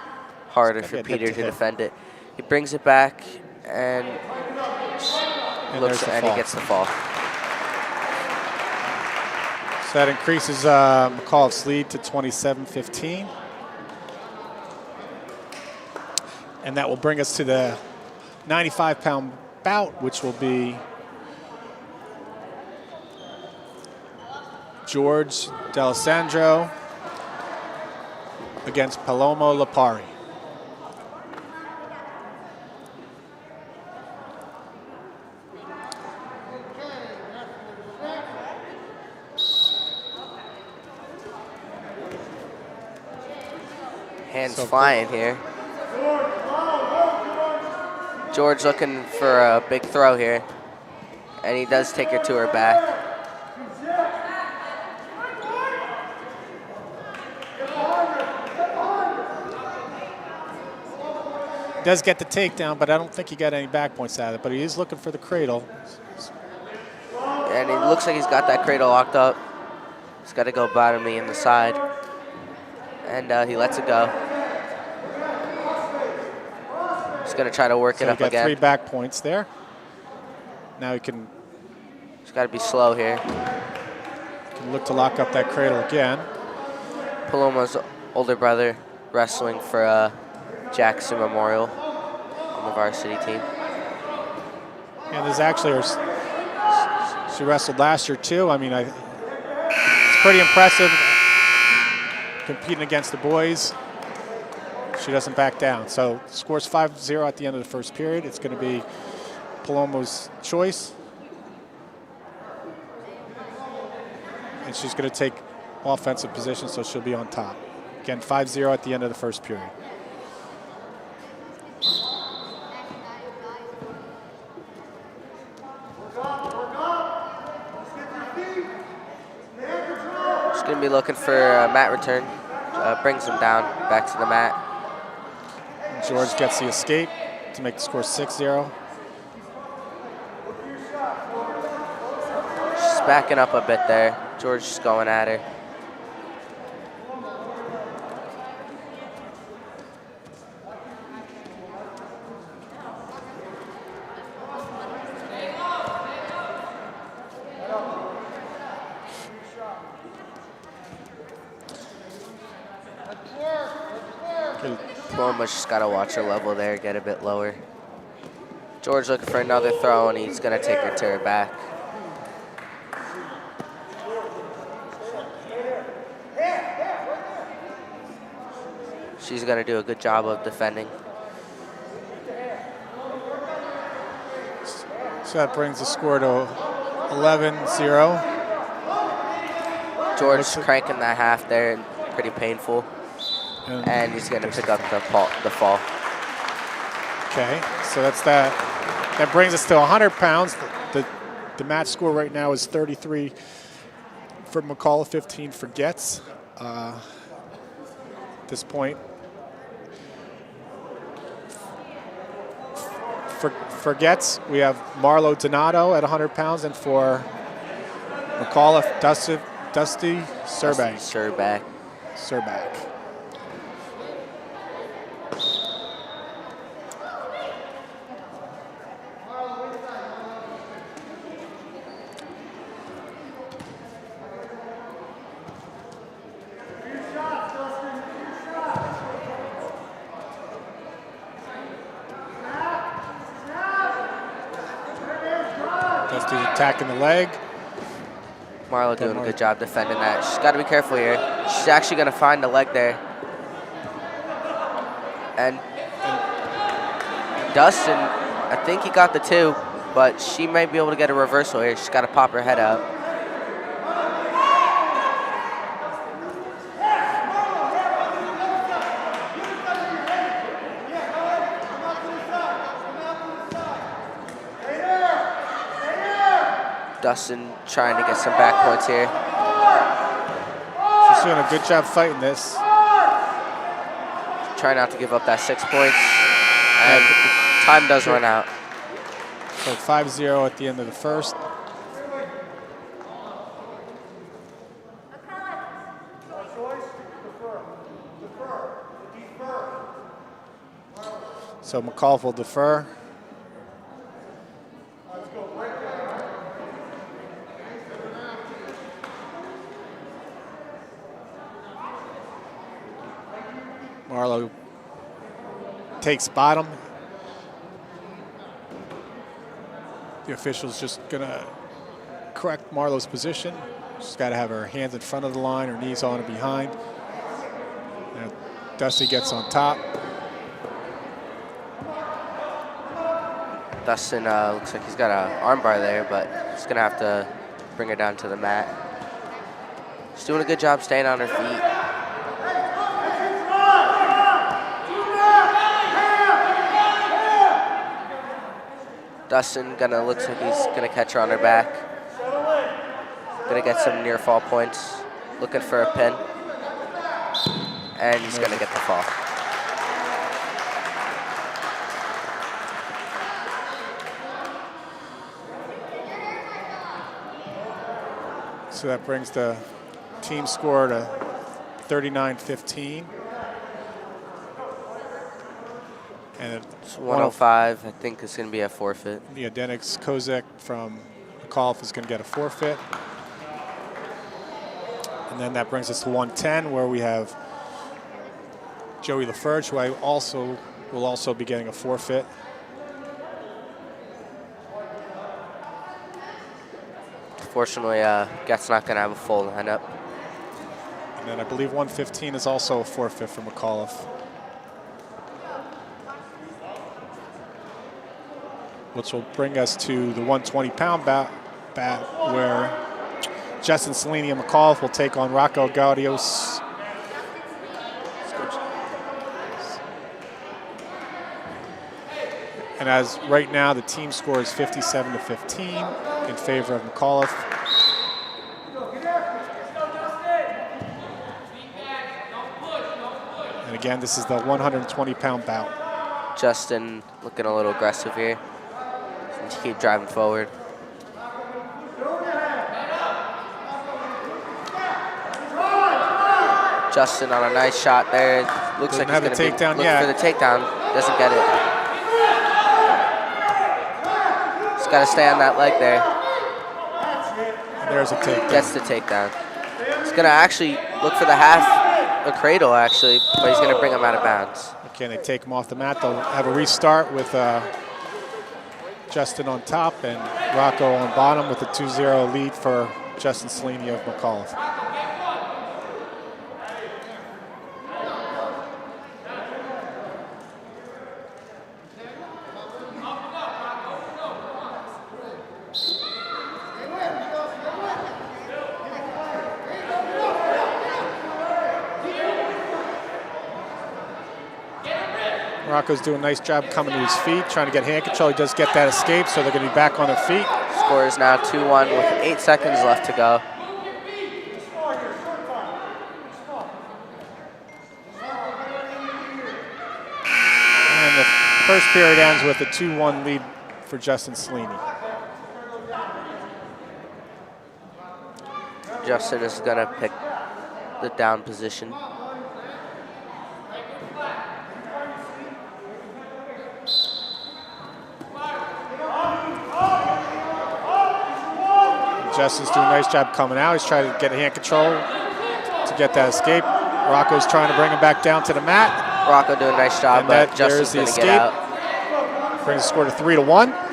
harder for Peter to defend it. He brings it back and looks, and he gets the fall. So that increases McAuliffe's lead to 27-15. And that will bring us to the 95-pound bout, which will be George D'Alessandro against Palomo Lapari. Hands flying here. George looking for a big throw here. And he does take her to her back. Does get the takedown, but I don't think he got any back points out of it. But he is looking for the cradle. And it looks like he's got that cradle locked up. He's got to go bottom knee in the side. And he lets it go. He's going to try to work it up again. He's got 3 back points there. Now he can... He's got to be slow here. Can look to lock up that cradle again. Paloma's older brother wrestling for Jackson Memorial on the varsity team. And there's actually her... She wrestled last year too. I mean, it's pretty impressive competing against the boys. She doesn't back down. So scores 5-0 at the end of the first period. It's going to be Paloma's choice. And she's going to take offensive position, so she'll be on top. Again, 5-0 at the end of the first period. She's going to be looking for a mat return. Brings him down back to the mat. George gets the escape to make the score 6-0. She's backing up a bit there. George is going at her. Paloma's just got to watch her level there, get a bit lower. George looking for another throw, and he's going to take her to her back. She's going to do a good job of defending. So that brings the score to 11-0. George cranking that half there, pretty painful. And he's going to pick up the fall. Okay, so that's that. That brings us to 100 pounds. The match score right now is 33 for McAuliffe, 15 for Goetz. At this point, for Goetz, we have Marlo Donato at 100 pounds, and for McAuliffe, Dusty Surbank. Surbank. Dusty's attacking the leg. Marlo doing a good job defending that. She's got to be careful here. She's actually going to find the leg there. And Dustin, I think he got the 2, but she might be able to get a reversal here. She's got to pop her head out. Dustin trying to get some back points here. She's doing a good job fighting this. Try not to give up that 6 points. And time does run out. So 5-0 at the end of the first. So McAuliffe will defer. Marlowe takes bottom. The official's just gonna correct Marlowe's position. She's got to have her hands in front of the line, her knees on and behind. Now Dusty gets on top. Dustin looks like he's got an armbar there, but he's gonna have to bring her down to the mat. She's doing a good job staying on her feet. Dustin looks like he's gonna catch her on her back. Gonna get some near fall points. Looking for a pin. And he's gonna get the fall. So that brings the team score to 39-15. And it's 105, I think it's going to be a forfeit. The Adenix Kozek from McAuliffe is going to get a forfeit. And then that brings us to 110, where we have Joey LaFerge, who will also be getting a forfeit. Fortunately, Goetz not going to have a full lineup. And then I believe 115 is also a forfeit for McAuliffe, which will bring us to the 120-pound bat where Justin Cellini and McAuliffe will take on Rocco Gaudios. And as right now, the team score is 57-15 in favor of McAuliffe. And again, this is the 120-pound bout. Justin looking a little aggressive here. To keep driving forward. Justin on a nice shot there. Looks like he's going to be looking for the takedown. Doesn't get it. He's got to stay on that leg there. And there's a takedown. Gets the takedown. He's going to actually look for the a cradle actually, but he's going to bring him out of bounds. Okay, they take him off the mat. They'll have a restart with Justin on top and Rocco on bottom with a 2-0 lead for Justin Cellini of McAuliffe. Rocco's doing a nice job coming to his feet, trying to get hand control. He does get that escape, so they're going to be back on their feet. Score is now 2-1 with 8 seconds left to go. And the first period ends with a 2-1 lead for Justin Cellini. Justin is going to pick the down position. Justin's doing a nice job coming out. He's trying to get hand control to get that escape. Rocco's trying to bring him back down to the mat. Rocco doing a nice job, but Justin's going to get out. Brings the score to 3-1.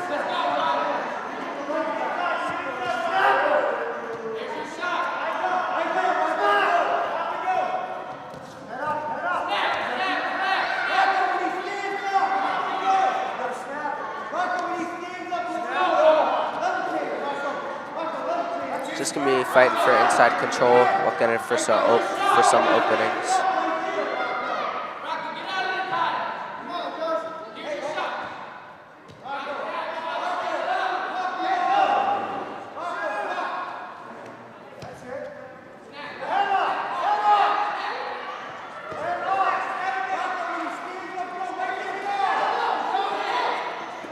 Just going to be fighting for inside control, looking for some openings.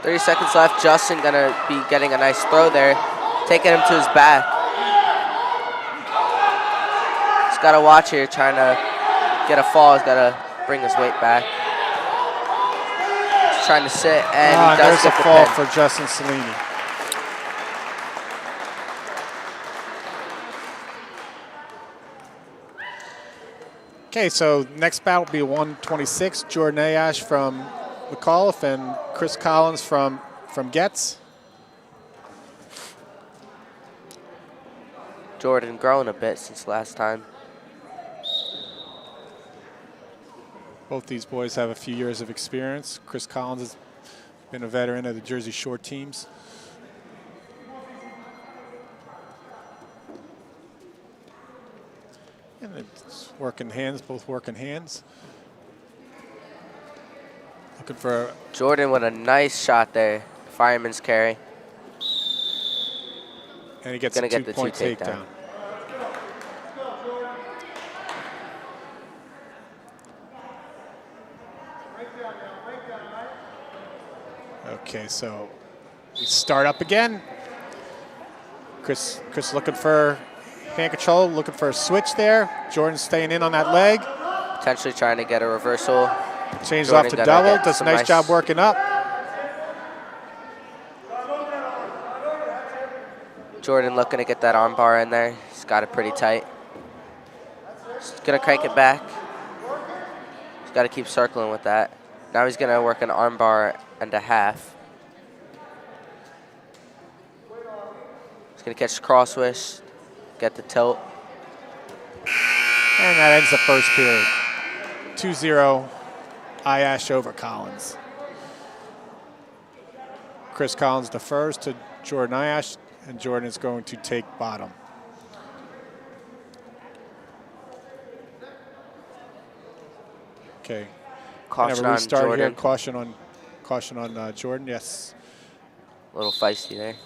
30 seconds left. Justin gonna be getting a nice throw there, taking him to his back. He's gotta watch here, trying to get a fall. He's gotta bring his weight back. He's trying to sit, and he does there's get a the fall pin. for Justin Cellini. Okay, so next battle will be 126. Jordan Ayash from McAuliffe and Chris Collins from Goetz. Jordan growing a bit since last time. Both these boys have a few years of experience. Chris Collins has been a veteran of the Jersey Shore teams. And it's working hands, both working hands. Looking for Jordan with a nice shot there. Fireman's carry. and he gets Gonna a get the 2-point two takedown. takedown. Okay, so we start up again. Chris looking for hand control, looking for a switch there. Jordan staying in on that leg. Potentially trying to get a reversal. Changes Jordan off to gotta double. get Does a some nice job working up. Jordan looking to get that arm bar in there. He's got it pretty tight. He's gonna crank it back. He's got to keep circling with that. Now he's gonna work an arm bar and a half. He's gonna catch the cross twist, get the tilt. And that ends the first period. 2-0, Ayash over Collins. Chris Collins defers to Jordan Ayash, and Jordan is going to take bottom. Okay. Caution Whenever we on start Jordan. here, caution on Jordan. Yes. A little feisty there.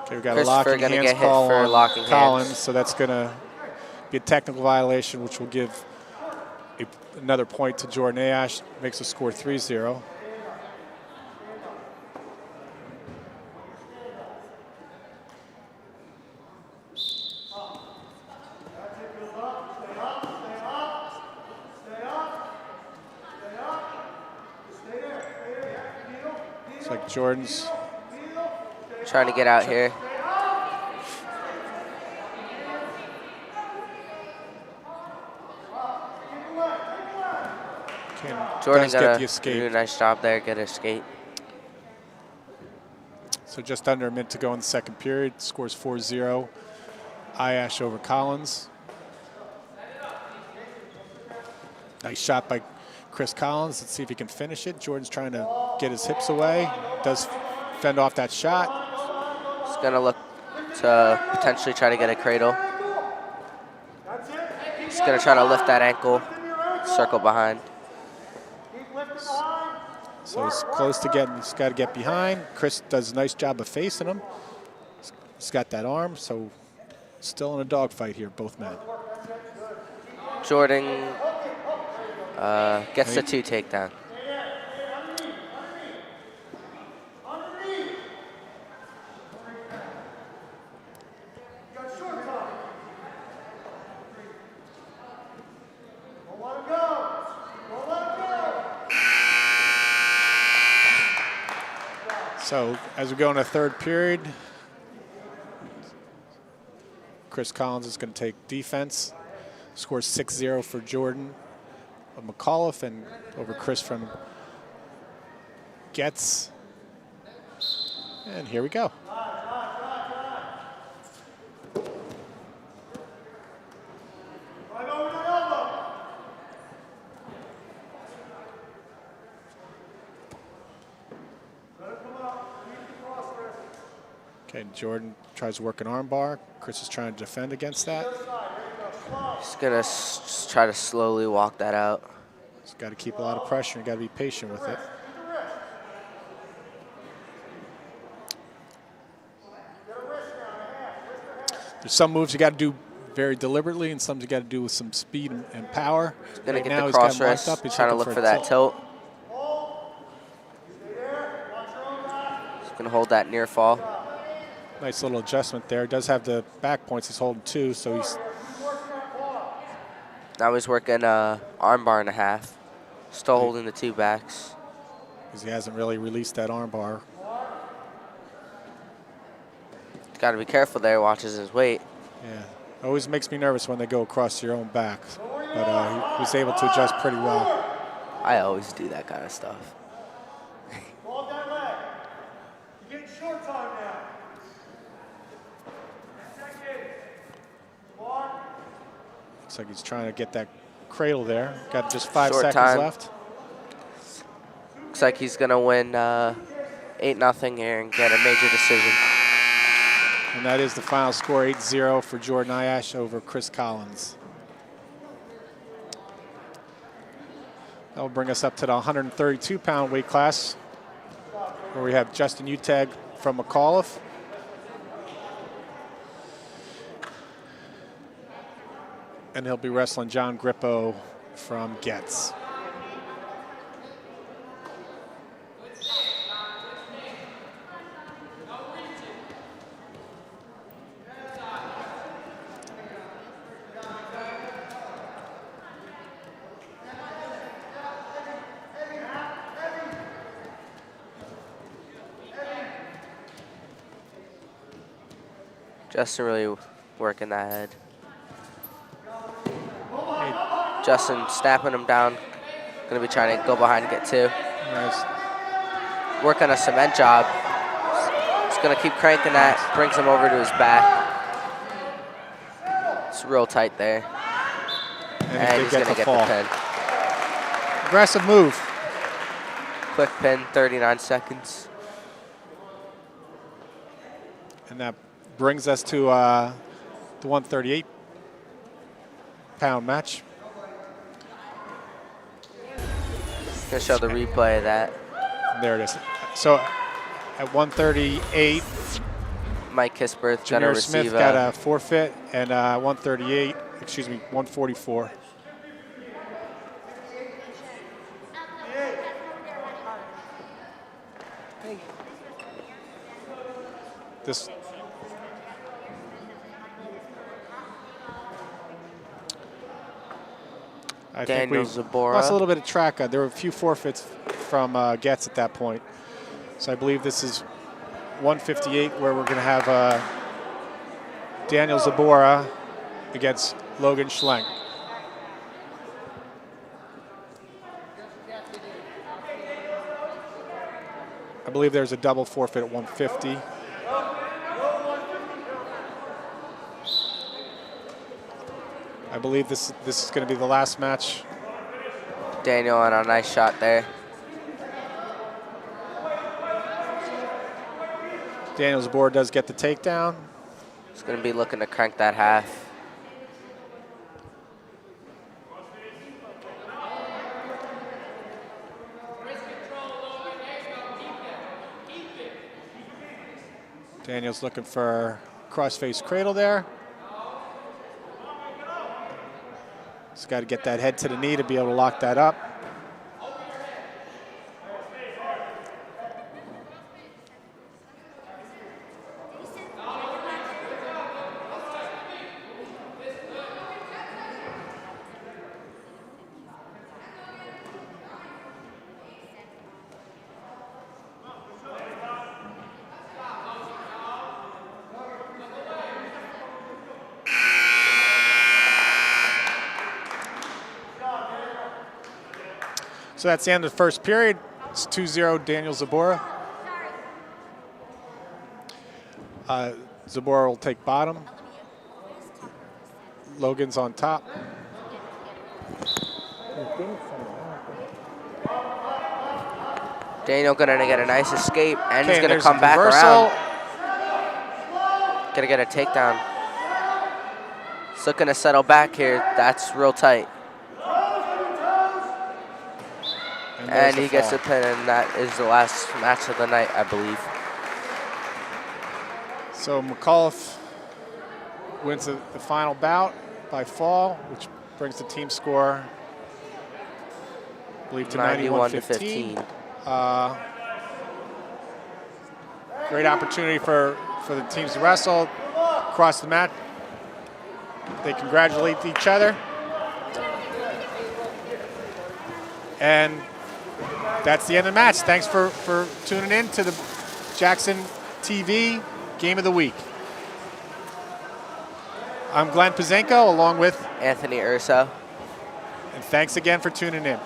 Okay, we've got a Christopher locking gonna hands get hit call for on locking hands. Collins, so that's going to be a technical violation, which will give another point to Jordan Ayash. Makes the score 3-0. It's like Jordan's Trying to get out here. Jordan does get the gonna do a escape. nice job there, get an escape. So just under a minute to go in the second period. Scores 4-0. Ayash over Collins. Nice shot by Chris Collins. Let's see if he can finish it. Jordan's trying to get his hips away. Does fend off that shot. He's gonna look to potentially try to get a cradle. He's gonna try to lift that ankle, circle behind. So he's close to getting, he's got to get behind. Chris does a nice job of facing him. He's got that arm, so still in a dogfight here, both men. Jordan gets the 2 takedown. So as we go into third period, Chris Collins is going to take defense. Scores 6-0 for Jordan of McAuliffe and over Chris from Goetz. And here we go. Okay, Jordan tries to work an arm bar. Chris is trying to defend against that. He's gonna just try to slowly walk that out. He's got to keep a lot of pressure and got to be patient with it. There's some moves you got to do very deliberately, and something's got to do with some speed and power. He's going to Right get now, the he's got cross him locked wrist, up. He's trying to looking look for that tilt. He's going to hold that near fall. Nice little adjustment there. Does have the back points. He's holding 2, so he's Now he's working arm bar and a half. Still holding the 2 backs. because he hasn't really released that arm bar. Got to be careful there. Watches his weight. Yeah, always makes me nervous when they go across your own back, but he was able to adjust pretty well. I always do that kind of stuff. Hold that leg. You're getting short time now. Looks like he's trying to get that cradle there. Got just 5 Short seconds time. left. Looks like he's going to win 8-0 here and get a major decision. And that is the final score, 8-0 for Jordan Ayash over Chris Collins. That will bring us up to the 132-pound weight class, where we have Justin Uteg from McAuliffe. And he'll be wrestling John Grippo from Goetz. Justin really working that head. Justin snapping him down. Gonna be trying to go behind and get 2. Nice. Working a cement job. He's gonna keep cranking that. Brings him over to his back. It's real tight there. And he's gonna get the pin. Aggressive move. Quick pin, 39 seconds. And that brings us to the 138-pound match. Gonna show the replay of that. There it is. So at 138, Mike Kisberth gonna Jameer Smith receive got a forfeit, and 144. This I think we Daniel Zabora. lost a little bit of track. There were a few forfeits from Goetz at that point. So I believe this is 158, where we're going to have Daniel Zabora against Logan Schlenk. I believe there's a double forfeit at 150. I believe this is going to be the last match. Daniel on a nice shot there. Daniel Zabora does get the takedown. He's gonna be looking to crank that half. Daniel's looking for crossface cradle there. He's got to get that head to the knee to be able to lock that up. So that's the end of the first period. It's 2-0 Daniel Zabora. Zabora will take bottom. Logan's on top. Daniel gonna get a nice escape, and he's Okay, gonna there's come a back reversal. around. Gonna get a takedown. He's looking to settle back here. That's real tight. And he gets a pin, and that is the last match of the night, I believe. So McAuliffe wins the final bout by fall, which brings the team score, I believe, to 91-15. Great opportunity for the teams to wrestle across the mat. They congratulate each other. And that's the end of the match. Thanks for tuning in to the Jackson TV Game of the Week. I'm Glenn Pazenko along with Anthony Urso. And thanks again for tuning in.